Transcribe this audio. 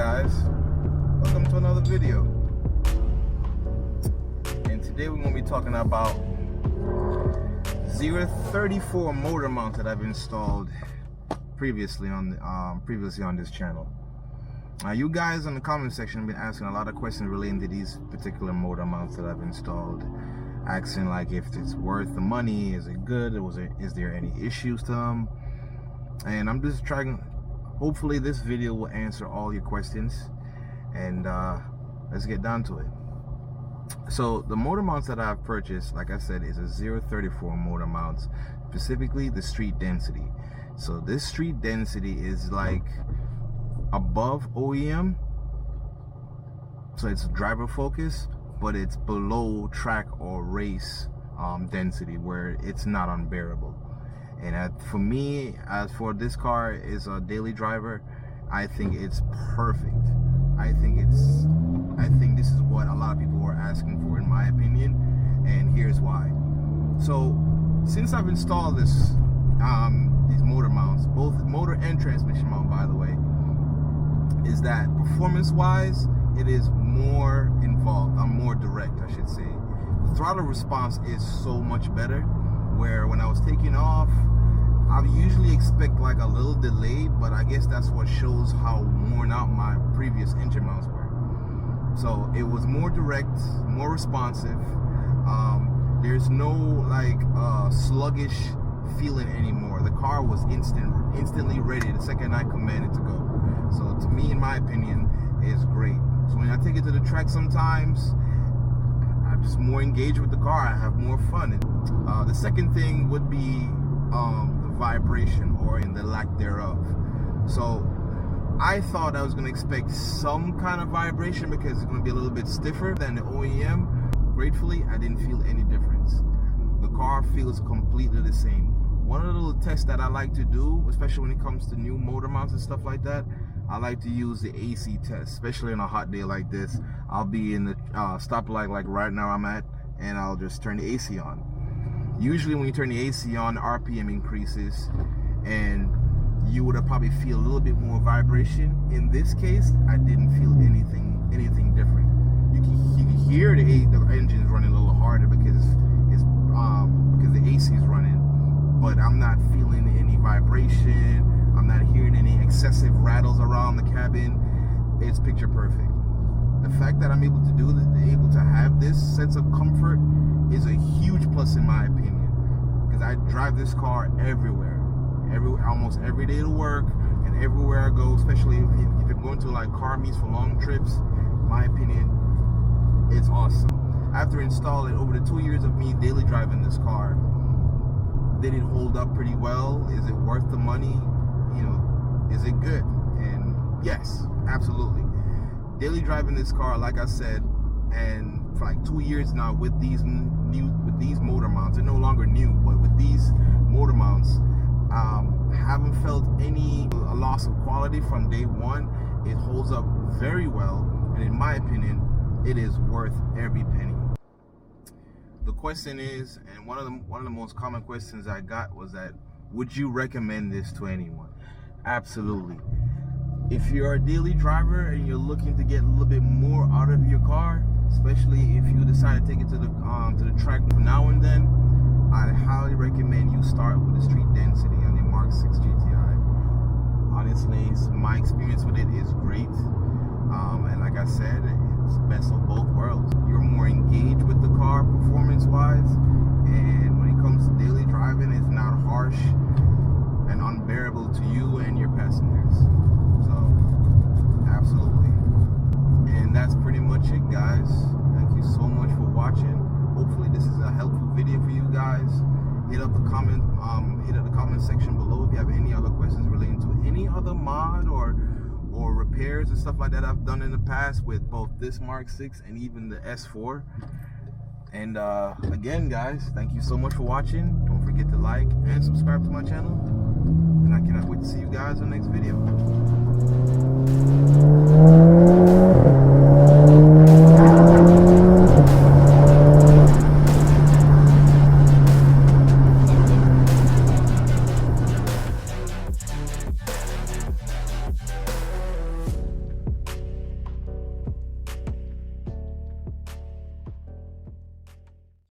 guys? Welcome to another video. And today we're going to be talking about 034 motor mounts that I've installed previously on this channel. You guys in the comment section have been asking a lot of questions relating to these particular motor mounts that I've installed, asking like if it's worth the money, is it good, is there any issues to them? And I'm just trying. Hopefully this video will answer all your questions, and let's get down to it. So the motor mounts that I've purchased, like I said, is a 034 motor mounts, specifically the street density. So this street density is like above OEM, so it's driver focus, but it's below track or race density, where it's not unbearable. And for me, as for this car is a daily driver, I think it's perfect. I think this is what a lot of people are asking for, in my opinion, and here's why. So since I've installed these motor mounts, both motor and transmission mount, by the way, is that performance-wise, it is more involved. More direct, I should say. The throttle response is so much better, where when I was taking off, I usually expect like a little delay, but I guess that's what shows how worn out my previous engine mounts were. So it was more direct, more responsive. There's no like sluggish feeling anymore. The car was instantly ready the second I commanded to go. So to me, in my opinion, it's great. So when I take it to the track sometimes, I'm just more engaged with the car. I have more fun. The second thing would be vibration, or in the lack thereof. So I thought I was going to expect some kind of vibration because it's going to be a little bit stiffer than the OEM. Gratefully, I didn't feel any difference. The car feels completely the same. One of the little tests that I like to do, especially when it comes to new motor mounts and stuff like that, I like to use the AC test, especially on a hot day like this. I'll be in the stoplight like right now I'm at, and I'll just turn the AC on. Usually when you turn the AC on, RPM increases, and you would probably feel a little bit more vibration. In this case, I didn't feel anything different. You can hear the engine is running a little harder because the AC is running, but I'm not feeling any vibration. I'm not hearing any excessive rattles around the cabin. It's picture perfect. The fact that I'm able to do this, able to have this sense of comfort, is a huge plus in my opinion, because I drive this car everywhere, almost every day to work and everywhere I go, especially if you're going to like car meets for long trips. In my opinion, it's awesome. After installing over the 2 years of me daily driving this car, did it hold up pretty well? Is it worth the money? You know, is it good? And yes, absolutely. Daily driving this car, like I said, and for like 2 years now with these motor mounts, they're no longer new, but with these motor mounts, haven't felt a loss of quality from day one. It holds up very well, and in my opinion, it is worth every penny. The question is, and one of the most common questions I got was that, would you recommend this to anyone? Absolutely. If you're a daily driver and you're looking to get a little bit more out of your car, especially if you decide to take it to the track now and then, I highly recommend you start with the street density on the Mark 6 GTI. Honestly, my experience with it is great, and like I said, it's the best of both worlds. You're more engaged with the car performance-wise, and when it comes to daily driving, it's not harsh and unbearable to you and your passengers. So, absolutely. And that's pretty much it, guys. Thank you so much for watching. Hopefully this is a helpful video for you guys. Hit up the comment section below if you have any other questions relating to any other mod or repairs and stuff like that I've done in the past with both this Mark 6 and even the S4. And again, guys, thank you so much for watching. Don't forget to like and subscribe to my channel, and I cannot wait to see you guys in the next video.